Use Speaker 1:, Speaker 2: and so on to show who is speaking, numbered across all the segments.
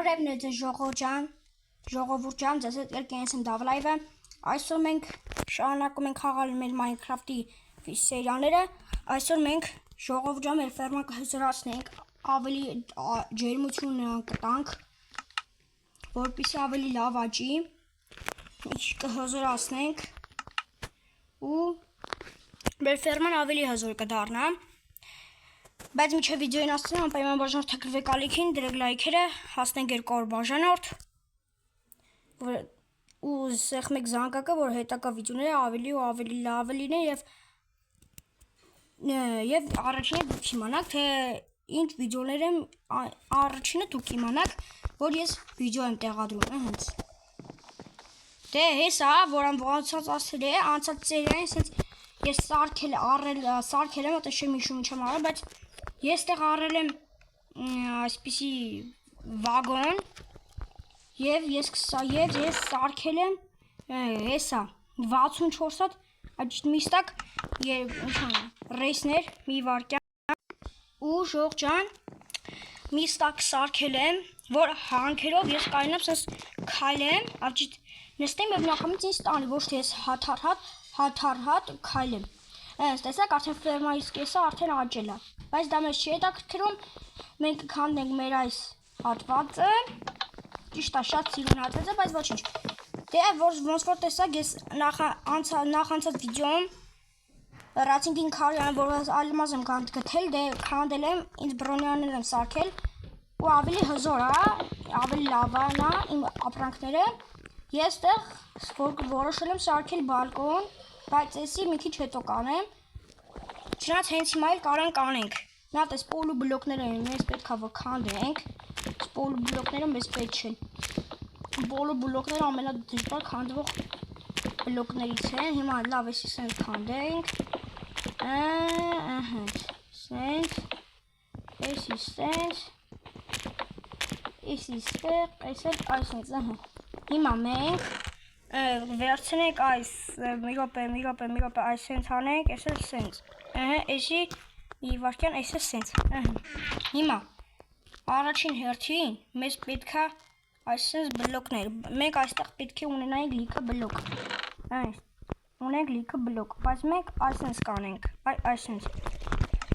Speaker 1: Բարևներ ձեզ ժողովուրդ ջան, ձեզ հետ կերկենս եմ Դավլայվը։ Այսօր մենք շարունակում ենք խաղալ մեր Minecraft-ի սերիաները։ Այսօր մենք ժողովուրդ ջան մեր ֆերման կհզորացնենք, ավելի ջերմություն կտանք, որպեսզի ավելի լավ աճի։ Կհզորացնենք ու մեր ֆերման ավելի հզոր կդառնա։ Բայց միջև վիդեոին հասցնեմ, անպայման բաժանորդագրվեք ալիքին, դրեք լայքերը, հասնենք 200 բաժանորդ ու սեղմեք զանգակը, որ հետագա վիդեոները ավելի ու ավելի լավ լինեն եւ առաջինը դուք իմանաք, թե ինչ վիդեոներ եմ առաջինը դուք իմանաք, որ ես վիդեո եմ տեղադրում, հենց։ Դե հեսա, որ անցած ասել է, անցած սերիային ասենց ես սարքել եմ, այդպես չեմ հիշում ինչ եմ արել, բայց ես տեղ առել եմ այսպիսի վագոն եւ ես սարքել եմ հեսա 64 հատ այդ միստակ ռեյսներ մի վարկյան ու ժողովուրդ ջան միստակ սարքել եմ, որ հանքերով ես կարողանամ ասես քայլեմ, արջի նստեմ եւ նախամից ինձ տանի, ոչ թե ես հաթարհատ քայլեմ։ Տեսեք, արդեն ֆերմայից կեսը արդեն աճել է, բայց դա մեզ չի հետաքրքրում, մենք քանդենք մեր այս հատվածը, ճիշտ է, շատ սիրուն հատված է, բայց ոչինչ։ Դե ոնց որ տեսակ, ես նախանցած վիդեոում Ռացինգին քարյան, որ ալմազ եմ գտել, դե քանդել եմ, ինձ բրոնյաներ եմ սարքել ու ավելի հզոր է, ավելի լավ է իմ ապրանքները։ Ես տեղ որոշել եմ սարքել բալկոն, բայց էսի մի քիչ հետո կանեմ։ Չնայած հենց հիմա էլ կարանք անենք։ Նա տես պոլու բլոկները մեզ պետք է որ քանդենք։ Պոլու բլոկները մեզ պետք չեն։ Պոլու բլոկները ամենադժվար քանդվող բլոկներից են։ Հիմա լավ էսի սենց քանդենք։ Սենց։ Էսի սենց։ Էսի ստեղ, էսել այսենց, Հիմա մենք վերցնենք այս մի րոպե այս սենց հանենք, էսել սենց։ Էսի մի վարկյան էսը սենց։ Հիմա առաջին հերթին մեզ պետք է այսպես բլոկներ։ Մենք այստեղ պետք է ունենանք լիքը բլոկ։ Ունենք լիքը բլոկ, բայց մենք այսպես կանենք, այսպես։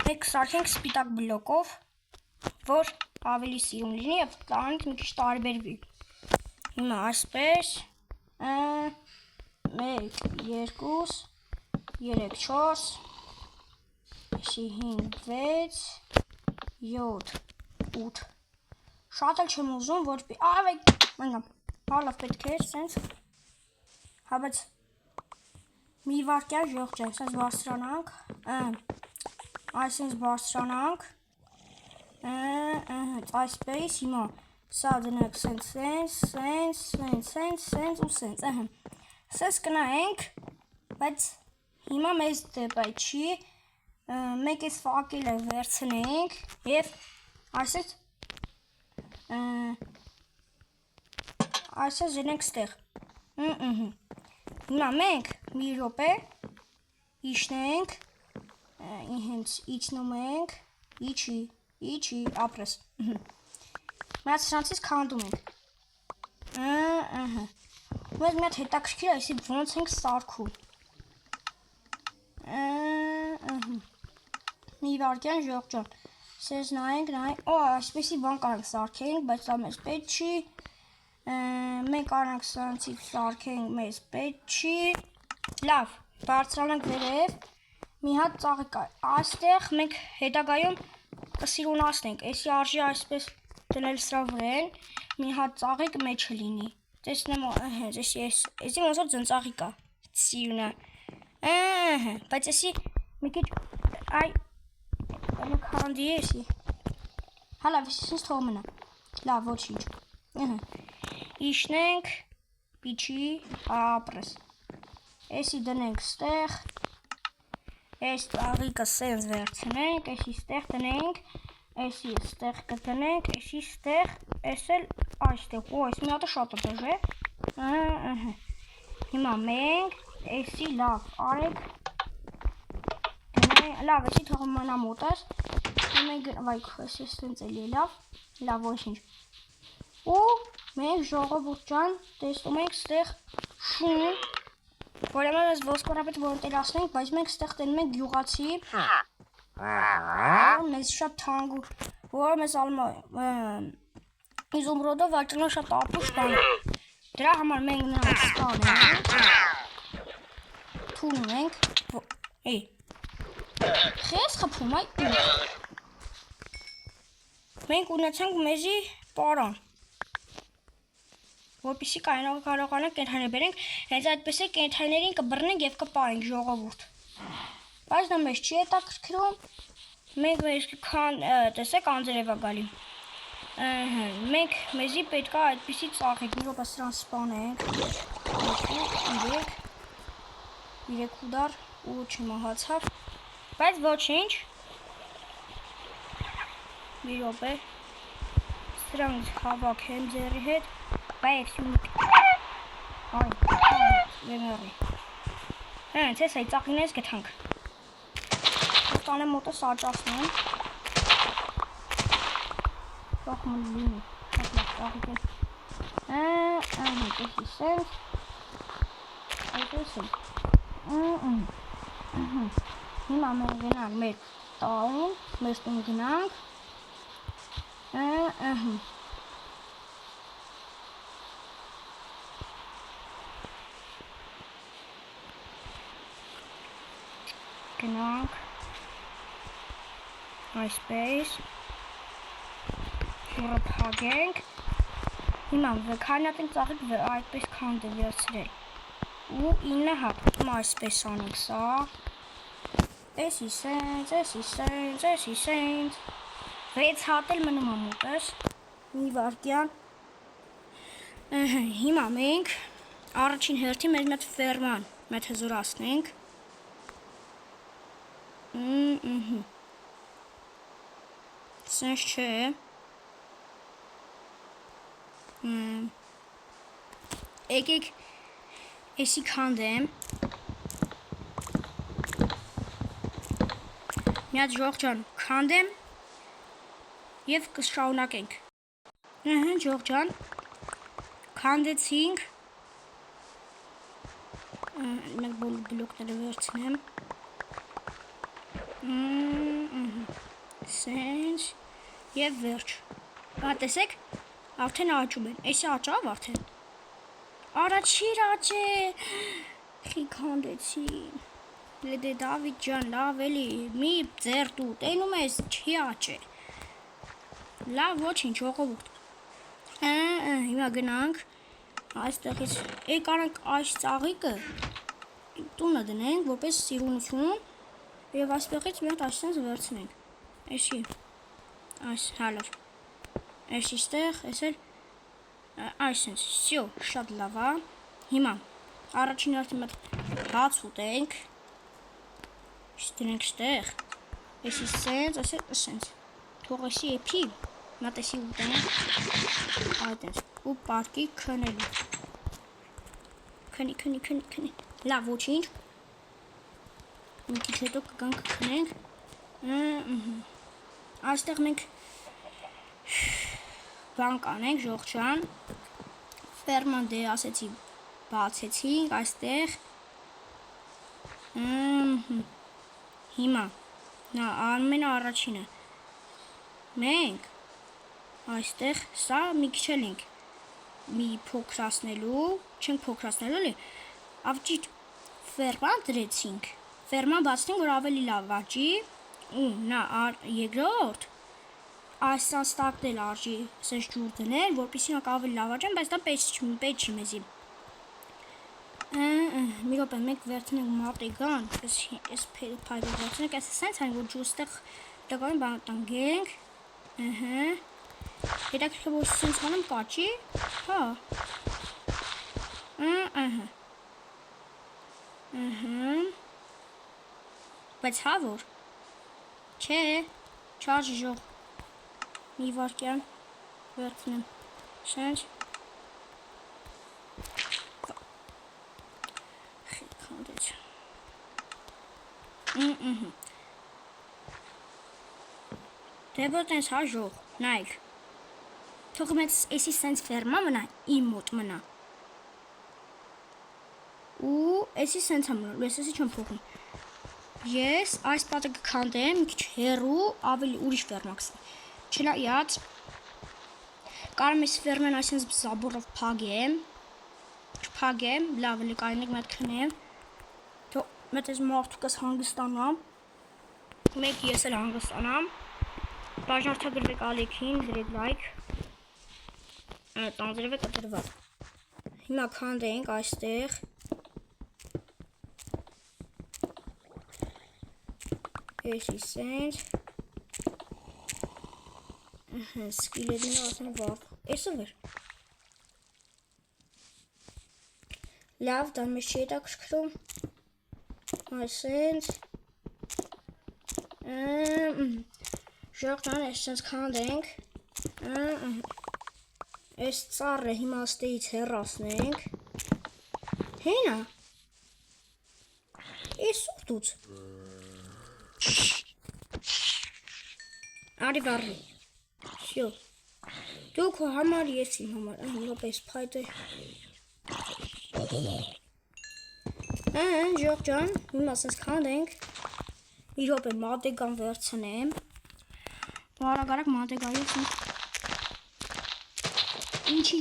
Speaker 1: Մենք սարքենք սպիտակ բլոկով, որ ավելի սիրուն լինի եւ տանից մի քիչ տարբերվի։ Հիմա այսպես 1 2 3 4 5 6 7 8 Շատ էլ չեմ ուզում, որ լավ պետք է սենց բայց մի վարկյան ժողովուրդ սենց բարձրանանք այսպես բարձրանանք այսպես հիմա սա դնենք սենց ու սենց սենց կնայենք, բայց հիմա մեզ դեպայ չի, մենք այս ֆակելը վերցնենք և այսպես ժնենք ստեղ, հիմա մենք մի րոպե իջնենք, հենց իջնում ենք, իջի, ապրես, մյաց սրանցից քանդում ենք, մեզ մի հատ հետաքրքիր այսի ոնց ենք սարքում, մի վարկյան ժողովուրդ ջան, սենց նայենք, այսպեսի բան կարանք սարքենք, բայց դա մեզ պետք չի, մենք կարանք սրանցից սարքենք, մեզ պետք չի, լավ, բարձրանանք վերև, մի հատ ծաղիկ այստեղ մենք հետագայում կսիրունացնենք, էսի արժի այսպես դնել սրա վրեն, մի հատ ծաղիկ մեջը լինի, տեսնեմ, էսի ոնց որ ձնծաղիկ է, սիրունը, բայց էսի մի քիչ քանդի էսի, հալավ էսի սենց թող մնա, լավ ոչինչ, իջնենք, պիչի, ապրես, էսի դնենք ստեղ, այս ծաղիկը սենց վերցնենք, էսի ստեղ դնենք, էսի ստեղ կդնենք, էսի ստեղ, էսել այստեղ, այս մի հատը շատ է դժ է, հիմա մենք, էսի լավ արեք, լավ, էսի թող մնա մոտս, մենք վայք, էսի սենց էլի լավ, ոչինչ, Ու մենք ժողովուրդ ջան, տեսնում ենք ստեղ շուն, որը ես ոսկորապետ որտերացնենք, բայց մենք ստեղ տենում ենք գյուղացի, մեզ շատ թանկ ու որ մեզ իզումրոդով վաճառել շատ ապուշ բան։ Դրա համար մենք նրանց ստանենք, թունում ենք, խես խփում այ մենք ունեցանք մեզի պարան, որպեսզի կարողանանք կենդանիներ բերենք, հենց այդպես է կենդանիներին կբռնենք և կպարենք ժողովուրդ։ Բայց նա մեզ չի հետաքրքրում, մենք մեզ տեսեք անձրև է գալի։ Մենք մեզի պետք է այդպիսի ծաղիկ, մի րոպե սրան սպանենք, 3 ուդար ու չմահացավ, բայց ոչինչ, մի րոպե, սրան հավաքեմ ձեռի հետ, բայց հենց ես այդ ծաղիկներից գտանք, ստանեմ մոտս աճացնեմ, Çok mutluyum. Հիմա մենք գնանք մեր տաղին, մեր տուն գնանք, գնանք, այսպես, Ուրը փագենք, հիմա քանյատ ենք ծաղիկ այդպես քանդ է վերցրել, ու 9 հատ, հիմա այսպես անենք սա, էսի սենց, 6 հատ էլ մնում ամուտես, մի վարկյան, հիմա մենք առաջին հերթի մեր մետ ֆերման մետ հզորացնենք, սենց չէ, եկեք էսի քանդեմ, մի հատ ժողջան քանդեմ և կշարունակենք, ժողջան, քանդեցինք, մենք բլոկները վերցնեմ, սենց և վերջ, տեսեք, արդեն աճում են, էսի աճավ արդեն, առաջիր աճ է, խի քանդեցին, դե Դավիթ ջան, լավ էլի, մի ձեր տու, տենում ես, չի աճ է, լավ ոչինչ ժողովուրդ, հիմա գնանք, այստեղից, եկանանք այս ծաղիկը, տունը դնենք, որպես սիրունություն, և այստեղից մի հատ այսպես վերցնենք, էսի, այս հալով, էսի ստեղ, էսել, այսպես, սյո, շատ լավ է, հիմա, առաջին արդի մետ հաց ուտենք, դնենք ստեղ, էսի սենց, էսել, սենց, թող էսի էպի, մատ էսի ուտենք, այդենց, ու պարկի քնելու, քնի, լավ ոչինչ, մի քիչ հետո կգանք քնենք, այստեղ մենք բան կանենք, ժողջան, ֆերման դե ասեցի, բացեցինք, այստեղ, հիմա, ամեն առաջինը, մենք, այստեղ, սա մի քիչ էլ ենք, մի փոքրացնելու, չենք փոքրացնելու էլի, ավճիտ ֆերման դրեցինք, ֆերման բացնենք, որ ավելի լավ աճի, ու նա երկրորդ, այսանց տակն էլ արժի սենց ջուր դնել, որպեսզի նրանք ավելի լավ աճեն, բայց դա պետք չի մեզի, մի րոպե մենք վերցնենք մատեգան, այս փայլը վերցնենք, այս սենց այն, որ ջուր ստեղ տակային բան տանգենք, հետաքրքիր որ սենց անեմ կաճի, հա, բայց հա որ, չէ, չարժի ժող, մի վարկյան վերցնեմ, սենց, խիքանդեց, դե որ տենց հա ժող, նայք, Թողում ես էսի սենց ֆերմա մնա, իմ մոտ մնա։ Ու էսի սենց ամնալու, էսի չեմ փոխում։ Ես այս պատը կքանդեմ, մի քիչ հեռու, ավելի ուրիշ ֆերմակսի։ Չնայած կարամ ես ֆերմեն այսինքն զաբորով փագեմ։ Չփագեմ, լավ էլի կայնիկ մետ քնեմ։ Թո մետ ես մարդուկս հանգստանամ։ Մեկ ես էլ հանգստանամ։ Բաժնորդագրվեք ալիքին, դրեք լայք։ Տանձրվեք կտրվակ։ Հիմա քանդենք այստեղ։ Էսի սենց։ Սկիլետին ասեն վարդ։ Էսը վեր։ Լավ, դա մեզ չի հետաքրքրում։ Այսենց։ Ժողտան ես սենց քանդենք։ Այս ծառը հիմա ստեից հեռացնենք։ Հենա։ Էս ուղտուց։ Արի վարի։ Շո։ Դու քո համար, ես իմ համար։ Իրոպես փայտ է։ Ժող ջան, հիմա սենց քանդենք։ Իրոպե մատեգան վերցնեմ։ Վարագարակ մատեգայից ինչի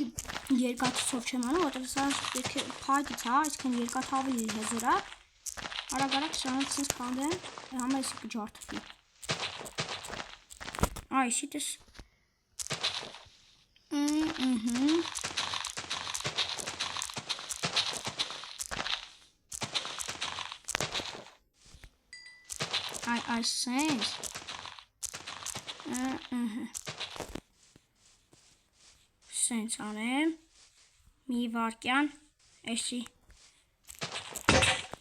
Speaker 1: երկաթով չեմ անում, որտեղ սա փայտից հա, այսքան երկաթ ավելի հեզոր է։ Արագ սրանից սենց քանդեմ, համա էսի կջարդվի։ Այսի տես։ Այս սենց։ Սենց անեմ, մի վարկյան, էսի,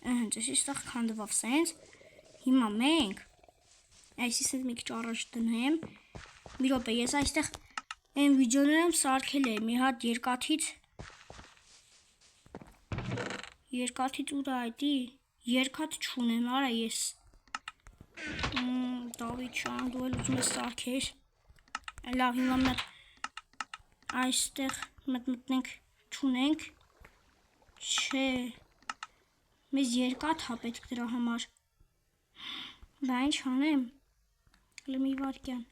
Speaker 1: էսի ստեղ քանդվավ սենց, հիմա մենք, այսի սենց մի քիչ առաջ դնեմ, մի րոպե, ես այստեղ այն վիդեոներում սարքել եմ, մի հատ երկաթից ուր այդի, երկաթ չունեմ, արա ես, Դավիթ շան, դու էլ ուզում ես սարքեր, լավ, հիմա մետ, այստեղ մտնենք չունենք, չէ, մեզ երկաթ հա պետք դրա համար, բա ինչ անեմ, լմի վարկյան,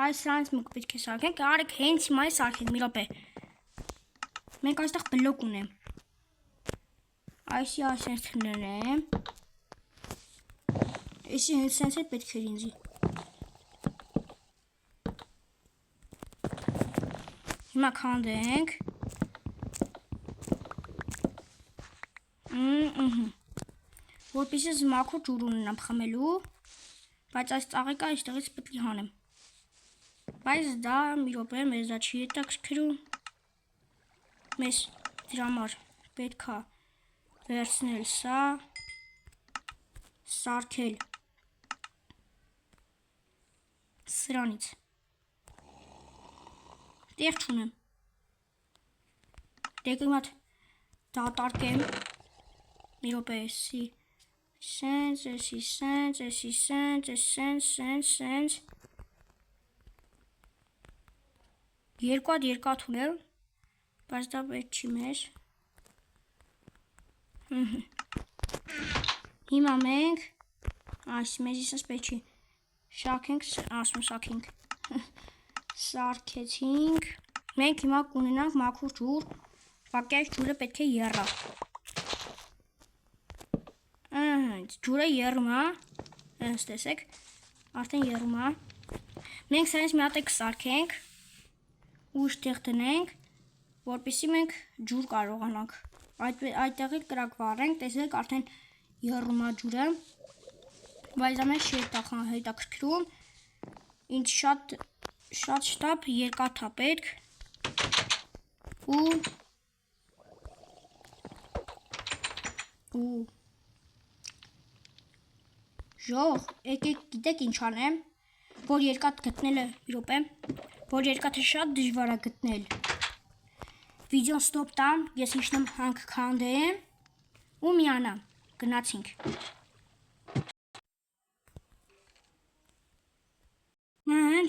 Speaker 1: այս սրանից մոք պետք է սարքենք, արեք հենց հիմա է սարքենք, մի րոպե, մենք այստեղ բլոկ ունեմ, այսի այսենց լնեմ, այսի հենց սենց հետ պետք էր ինձի, հիմա քանդենք, որպեսզի զմաքուր ջուր ունենամ խմելու, բայց այս ծաղիկը այստեղից պետք է հանեմ, բայց դա մի րոպե մեզ դա չի հետաքրքրում, մեզ դրա համար պետք է վերցնել սա, սարքել սրանից, տեղ չունեմ, դեկիմատ դատարկեմ, մի րոպե էսի, սենց, էսի սենց, էսի սենց, էսենց, սենց, սենց, երկաթ ունեմ, բայց դա պետք չի մեզ, հիմա մենք, այս մեզի սենց պետք չի, շակենք, ասում շակենք, սարքեցինք, մենք հիմա կունենանք մաքուր ջուր, բակի այս ջուրը պետք է եռա, ջուրը եռում է, այս տեսեք, արդեն եռում է, մենք սրանից մի հատ է կսարքենք, ու իշտեղ տնենք, որպեսզի մենք ջուր կարողանանք, այդտեղի կրակ վառենք, տեսեք արդեն եռում է ջուրը, բայց դա մեզ չի հետաքրքրում, ինձ շատ շտապ երկաթ է պետք ու ժող, եկեք գիտեք ինչ անեմ, որ երկաթ գտնելը, մի րոպե, որ երկաթը շատ դժվար է գտնել, վիդեոն ստոպ տամ, ես իջնեմ հանք քանդեմ ու միանամ, գնացինք,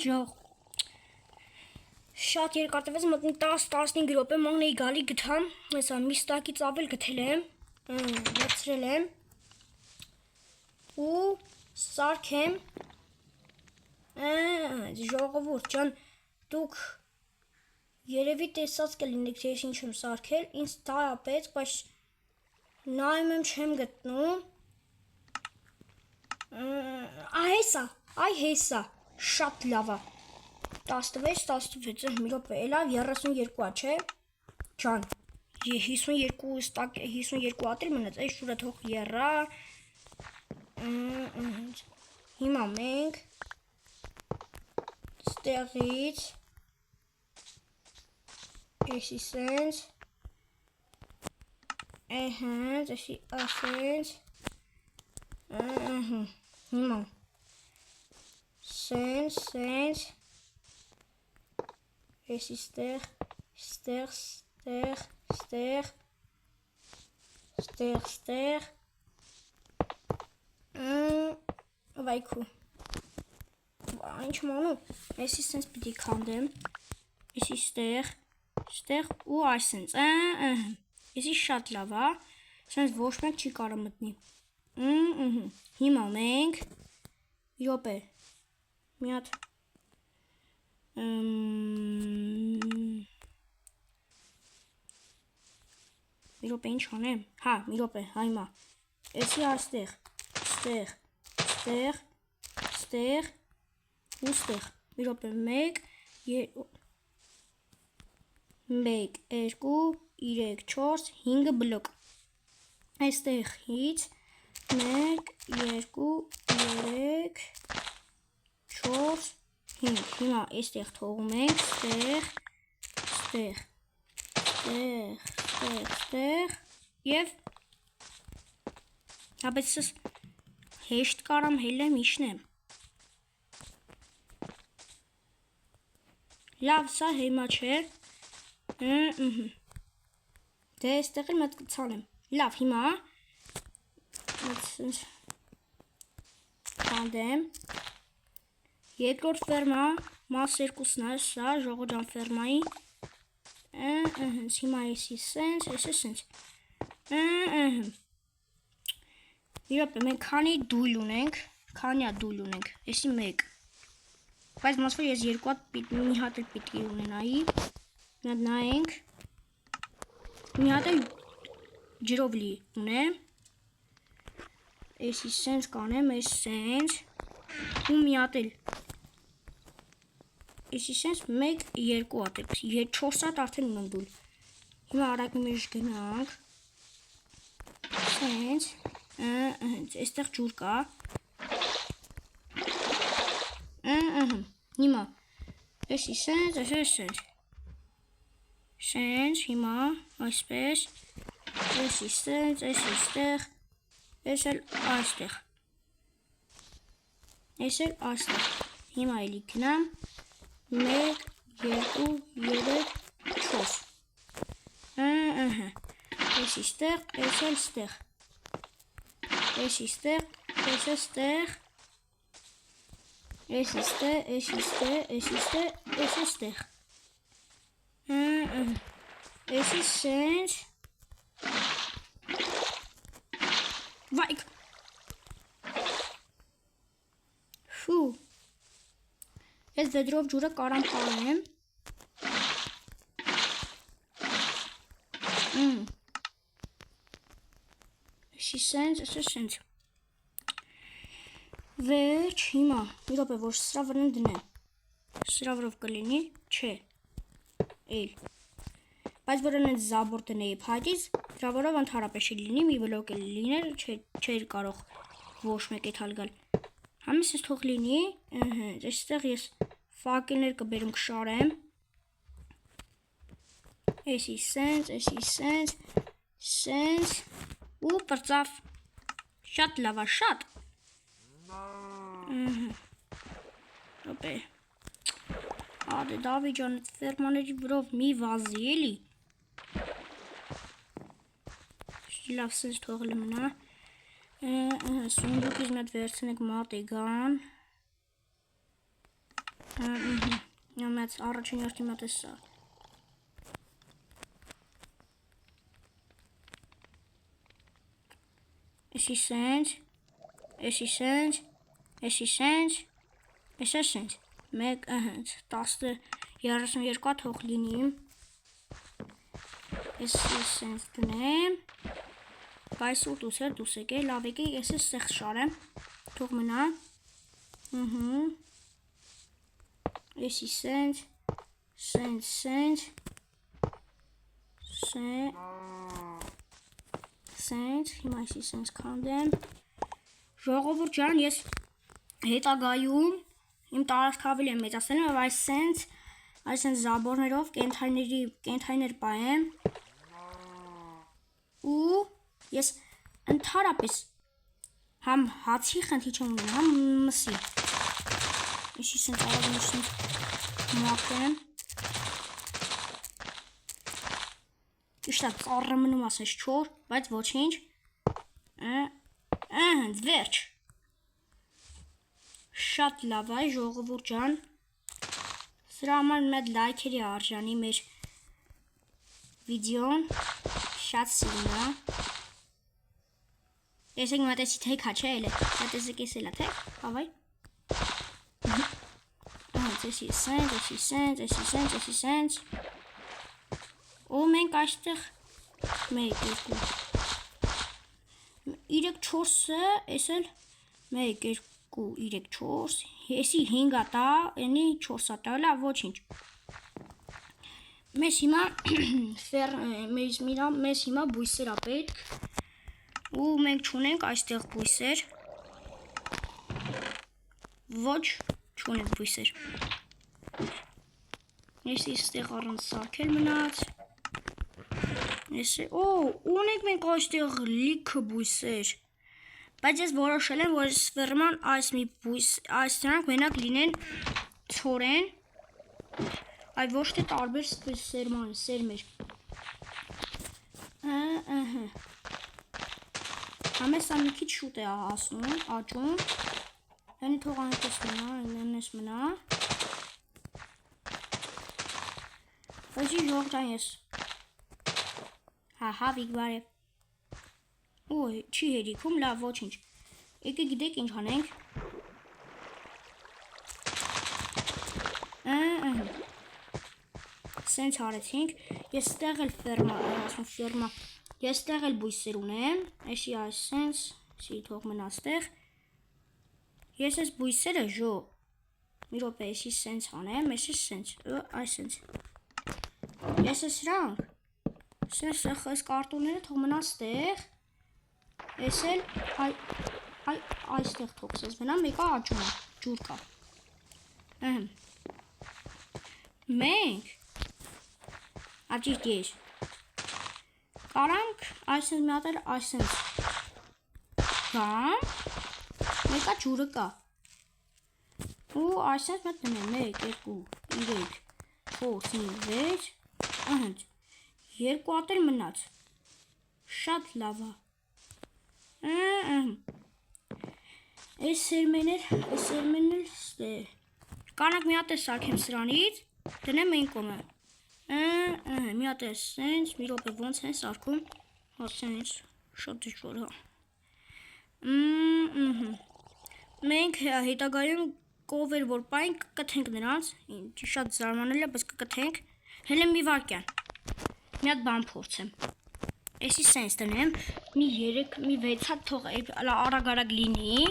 Speaker 1: ժող, Շատ երկար տևեց, մոտ 10-15 րոպե մանն էի գալի գտամ, հեսա միստակից ավել գտել եմ, վերցրել եմ ու սարքեմ, ժողովուրդ ջան, դուք երևի տեսած կլինեք, թե ես ինչ եմ սարքել, ինձ տայապեց, բայց նայում եմ չեմ գտնում, այ հեսա, շատ լավա, 16, մի րոպե, էլավ 32-ա, չէ, ջան, 52 հատ էլ մնաց, այս շուրը թող եռա, հիմա մենք ստեղից, էսի սենց, էսի ասենց, հիմա սենց, էսի ստեղ, վայքու, ինչ մանու, էսի սենց պիտի կանդեմ, էսի ստեղ ու այսենց, էսի շատ լավ, սենց ոչ մեկ չի կարա մտնի, հիմա մենք, յոպե, մի հատ, մի րոպե ինչ անեմ, մի րոպե, հիմա, էսի այստեղ, ստեղ ու ստեղ, մի րոպե, 1, 2, 3, 4, 5 բլոկ, այստեղից, 1, 2, 3, 4, 5, հիմա այստեղ թողում ենք, ստեղ, և հապեց սս հեշտ կարամ հելեմ իշնեմ, լավ սա հիմա չէ, դե այստեղ էլ մատ կցանեմ, լավ հիմա, կանդեմ, երկրորդ ֆերմա, մաս երկուսն է, սա ժողոջան ֆերմայի, հիմա եսի սենց, իրոպե, մենք քանի դույլ ունենք, եսի մեկ, բայց մասվոր ես երկու հատ մի հատ էլ պիտի ունենայի, մի հատ նայենք, մի հատ էլ ջրով լի ունեմ, եսի սենց կանեմ, ես սենց, ու մի հատ էլ, եսի սենց մեկ, երկու հատ էլ, 4 հատ արդեն ունեմ դույլ, հիմա արագի մեջ գնանք, սենց, այստեղ ջուր կա, հիմա, եսի սենց, հիմա, այսպես, եսի սենց, եսի ստեղ, ես էլ այստեղ, հիմա էլի գնամ, 1, 2, 3, 4, եսի ստեղ, ես էլ ստեղ, եսի ստեղ, ես էլ ստեղ, եսի ստեղ, եսի սենց, վայք, շու, ես վեդրով ջուրը կարամ պարեմ, եսի սենց, վերջ, հիմա, մի րոպե, որ սրա վրան դնեմ, սրա վրով կլինի, չէ, էլ, բայց որ են զաբոր տնեի փայտից, դրա որով ընդհարապես չի լինի, մի բլոկ էլ լիներ, չէր կարող ոչ մեկ էտ հալ գալ, համիս ես թող լինի, այստեղ ես ֆակելներ կբերում կշարեմ, եսի սենց, ու պրծավ, շատ լավա, շատ, Ոպե, Ադե Դավի ջան, ֆերմաների վրով մի վազի էլի, լավ սենց թողել մնա, սունդուկից մետ վերցնեք մատի գան, Նամած առաջին հերթի մոտ է սա։ Էսի սենց, էսի սենց, էսի սենց, էսի սենց։ Մեկ ըհենց 32 թող լինի։ Էսի սենց դնեմ։ Բայց ու դուս եկե, լավ եկե, ես ստեղ շարեմ։ Թող մնա։ Էսի սենց, սենց, սենց, սենց, հիմա էսի սենց քանդեմ։ Ժողովուրդ ջան, ես հետագայում իմ տարածքավիլ եմ մեծացնում և այս սենց զաբորներով կենթայիներ պահեմ ու ես ընդհանրապես համ հացի խնդի չեմ ունեմ, համ մսի։ Էսի սենց արագ սենց մաքրեմ։ Իշտա ծառը մնում ասես չոր, բայց ոչինչ։ Հենց վերջ։ Շատ լավ է, ժողովուրդ ջան։ Սրա համար մեծ լայքերի արժանի մեր վիդեոն, շատ սիրուն է։ Տեսեք մատեսի թեք հա չէ էլե, մատեսը կեսել է թեք, հավայ։ Էսի սենց, էսի սենց, էսի սենց, էսի սենց։ Ու մենք այստեղ 1, 2, 3, 4-ը, ես էլ 1, 2, 3, 4, եսի 5-ա տա, ենի 4-ա տա, լավ, ոչինչ։ Մեզ հիմա բույսեր ա պետք, ու մենք չունենք այստեղ բույսեր, ոչ չունենք բույսեր։ Եսի ստեղ առանց սարքել մնաց, ունենք մենք այստեղ լիքը բույսեր, բայց ես որոշել եմ, որ սվերման այս դրանք մենակ լինեն ցորեն, այ ոչ թե տարբեր սերմեր։ Համես սա մի քիչ շուտ է հասնում, աճում, ենի թող այնպես մնա, Ոչի ժողջան ես։ Հա, վիգվարև։ Ոյ, չի հերիքում, լավ, ոչինչ։ Եկե գիտեք ինչ հանենք։ Սենց հարեցինք, ես ստեղ էլ ֆերմա, ես ստեղ էլ բույսեր ունեմ, էսի այս սենց, սի թող մնա ստեղ։ Ես ես բույսերը ժո, մի ռոպե էսի սենց հանեմ, էսի սենց, այս սենց։ Ես ես սրանք, այս կարտոնները թող մնա ստեղ, ես էլ այստեղ թող սես մնա, մեկա աճում է, ջուր կա։ Մենք, աճիշտ ես, կարանք այսենց միատել այսենց գամ, մեկա ջուրը կա, ու այսենց մետ նեմ 1, 2, 3, 4, 5, 6, Ահենց, 2 ատել մնաց, շատ լավ է, այս սերմեն էլ ստեղ, կանակ մի ատել սարքեմ սրանից, դնեմ են կոմը, մի ատել սենց, մի ռոպե ոնց են սարքում, սենց, շատ դժվար է, մենք հետագայում կովեր որ պային կկթենք նրանց, շատ զարմանել է, բայց կկթենք, հելեմ մի վարկյան, մի հատ բան փորձեմ, էսի սենց տնեմ, մի 3, մի 6 հատ թող արագ լինի,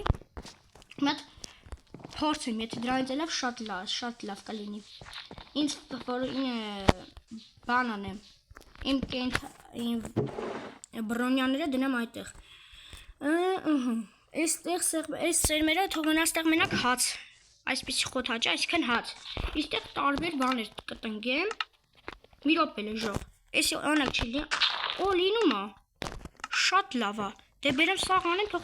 Speaker 1: մի հատ փորձեմ, եթե դրանից էլավ շատ լավ կլինի, ինձ բան անեմ, իմ բրոնյաները դնեմ այդտեղ, այս սերմերը թող մնաստեղ մենակ հաց, այսպիսի խոթաճը, այսքան հաց, իստեղ տարբեր բաներ կտնգեմ, մի ռոպել է ժող, էսի անակ չի լինի, լինում է, շատ լավ է, դե բերեմ սաղ անեմ, թող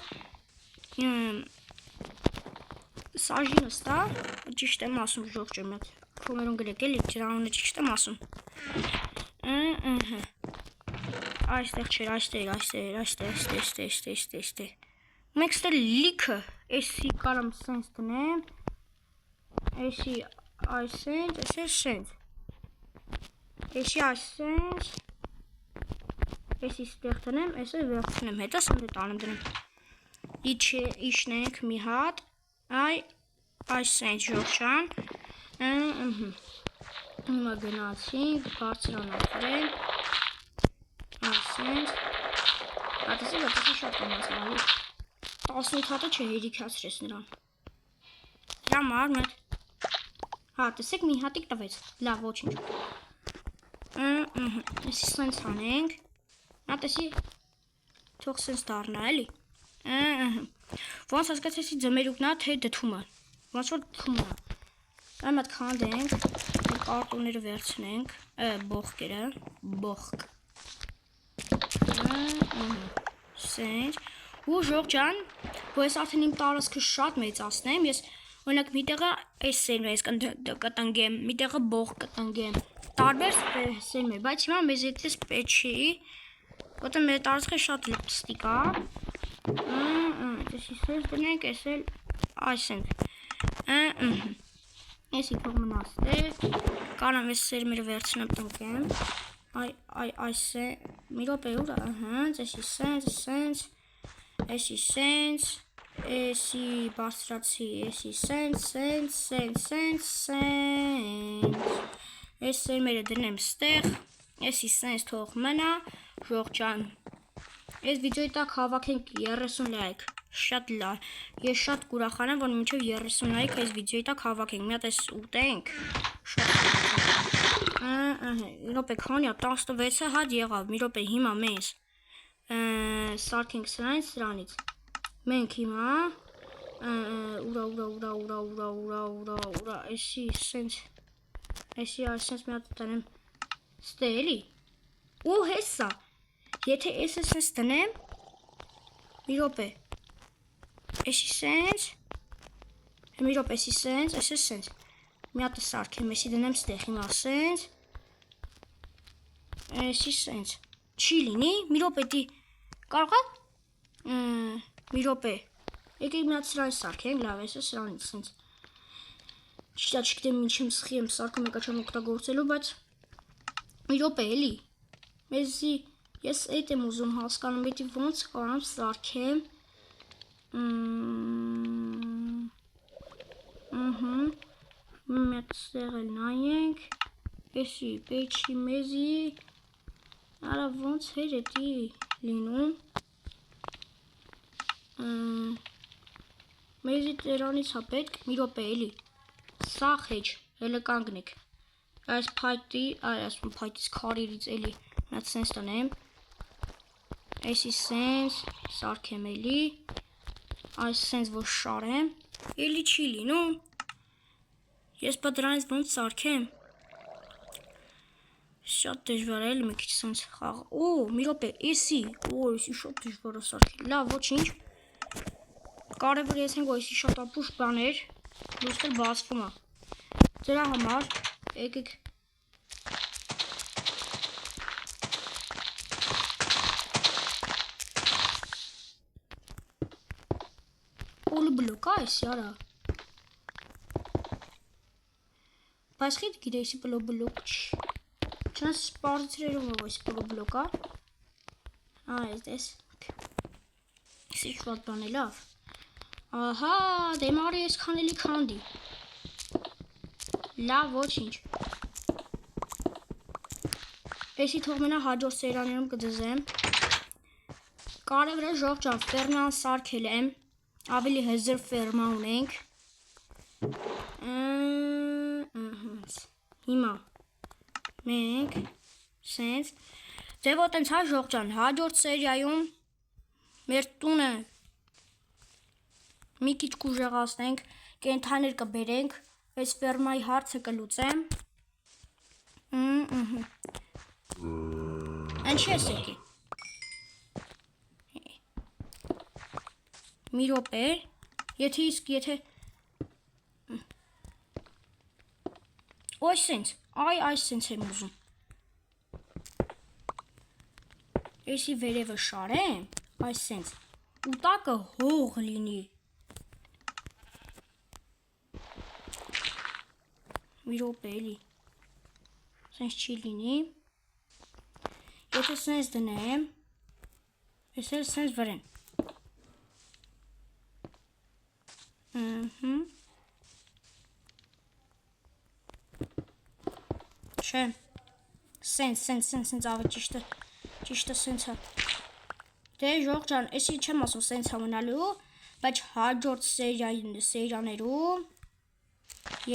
Speaker 1: սաժինս տա, ճիշտ եմ ասում ժող չեմ ետ, կոմերոն գրեք էլի, ջրանունը ճիշտ եմ ասում, այստեղ չեր, այստեղ, մենք ստեղ լիքը, էսի կարամ սենց տնեմ, էսի այսինչ, այսինչ։ Էսի այսինչ։ Էսի ստեղ տնեմ, էսը վերցնեմ, հետո սննդը տանեմ դրեմ։ Իջնենք մի հատ, այսինչ ժողջան։ Հիմա գնացինք, բարձրանացրենք, այսինչ, հատեսի շատ կնասլալի, 18 հատը չէ հերիքացրեց նրան, համար մետ, տեսեք մի հատիկ տվեց, լավ ոչինչ, եսի սենց հանենք, տեսի, թող սենց դարնա էլի, ոնց հասկացեցի ձմերուկնա, թե դթումը, ոնց որ դթումը, այմ հատ քանդենք, կարտոնները վերցնենք, բողկերը, բողկ, սենց, ու ժողջան, որ ես արդեն իմ տարածքը շատ մեծացնեմ, ես օրինակ մի տեղը այս սերմերից կտնգեմ, մի տեղը բողկ կտնգեմ, տարբեր սերմեր, բայց հիմա մեզ այդպես պետք չի, որտեղ մեր տարածքը շատ լպստիկ է, այսի սենց դնենք, այս էլ այսենք, այսի թող մնաստեղ, կարամ ես սերմերը վերցնեմ տնկեմ, այս է, մի ռոպե ուր, այսի սենց, այսի սենց, այսի բարձրացի, այսի սենց, այս սերմերը դնեմ ստեղ, այսի սենց թող մնա, ժողջան, այս վիդեոյի տակ հավաքենք 30 լայք, շատ լավ, ես շատ կուրախանեմ, որ մինչև 30 լայք այս վիդեոյի տակ հավաքենք, մի հատ այս ուտենք, շատ Իրոպե քանյա 16 հատ եղավ, մի ռոպե հիմա մենք սարքենք սրանից, մենք հիմա ուրա, էսի սենց մի հատ տնեմ ստե էլի, ու հեսա, եթե ես սենց տնեմ, մի ռոպե, էսի սենց, մի ռոպե էսի սենց, էսի սենց, մի հատը սարքեմ, էսի դնեմ ստեղ հիմա սենց, էսի սենց, չի լինի, մի ռոպե դի, կարողա, մի ռոպե, եկեք մի հատ սրանից սարքենք, լավ էսը սրանից սենց, չգիտեմ ինչ եմ սխի եմ սարքում եկա չեմ օգտագործելու, բայց մի ռոպե էլի, մեզի, ես էդ եմ ուզում հասկանում, էդի ոնց կարամ սարքեմ, մեկ ստեղ էլ նայենք, էսի պեչի մեզի, արա ոնց էր էդի լինում, մեզի տերանից հա պետք, մի ռոպե էլի, սա խեչ, հելը կանգնեք, այս փայտից քարերից էլի, մատ սենց տնեմ, այսի սենց, սարքեմ էլի, այս սենց որ շարեմ, էլի չի լինում, ես բա դրանից ոնց սարքեմ, շատ դժվար էլի մի քիչ սենց խաղ, մի ռոպե, էսի շատ դժվար է սարքել, լավ ոչինչ, կարևոր եսենք որ էսի շատ ապուշ բաներ, ոստր բացվում է, դրա համար, եկեք, Պոլոբլոկ է էսի արա, բայց խիտ գիր էսի պոլոբլոկ չնաս սպարծրերում ով էսի պոլոբլոկ է, այս դես, էսի շված բան է լավ, ահա, դեմարի ես քանելի քանդի, լավ ոչինչ, էսի թող մենա հաջորդ սերաներում կդզեմ, կարևոր է ժողջան ֆերման սարքել եմ, ավելի հզր ֆերմա ունենք, հիմա, մենք, սենց, ձև ոտենց հա ժողջան, հաջորդ սերիայում, մեր տունը, մի քիչ կուժեղացնենք, կենթաներ կբերենք, այս ֆերմայի հարցը կլուծեմ, Ինչ ես եկի, մի ռոպե, եթե, այս սենց եմ ուզում, էսի վերևը շարեմ, այս սենց, ու տակը հող լինի, Մի րոպե էլի։ Սենց չի լինի։ Եթե սենց դնեմ, ես էլ սենց վրեն։ Չէ։ Սենց ավելի ճիշտը սենց է։ Դե ժող ջան, էսի չեմ ասում սենց է մնալու, բայց հաջորդ սերիաներում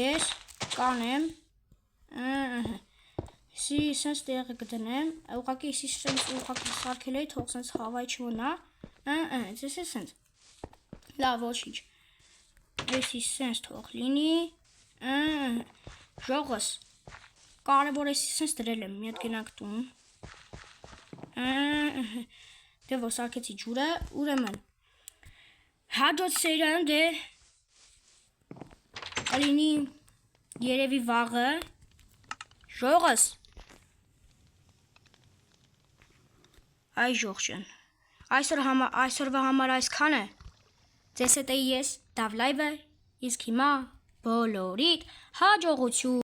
Speaker 1: ես կանեմ Սի սենց տեղը կդնեմ, ուղղակի սի սենց ուղղակի սարքել էի, թող սենց հավայ չմնա, ձեզ է սենց, լավ ոչինչ, էսի սենց թող լինի, ժողս, կարևոր էսի սենց դրել եմ, մի հատ գնանք տուն, դե որ սարքեցի ջուրը, ուրեմն, հաջորդ սերիայում դե կլինի երևի վաղը, ժողս, Այ ժող ջան, այսօրվա համար այսքան է, ձեզ հետ էի ես, Դավ լայվը, իսկ հիմա բոլորիդ հաջողություն։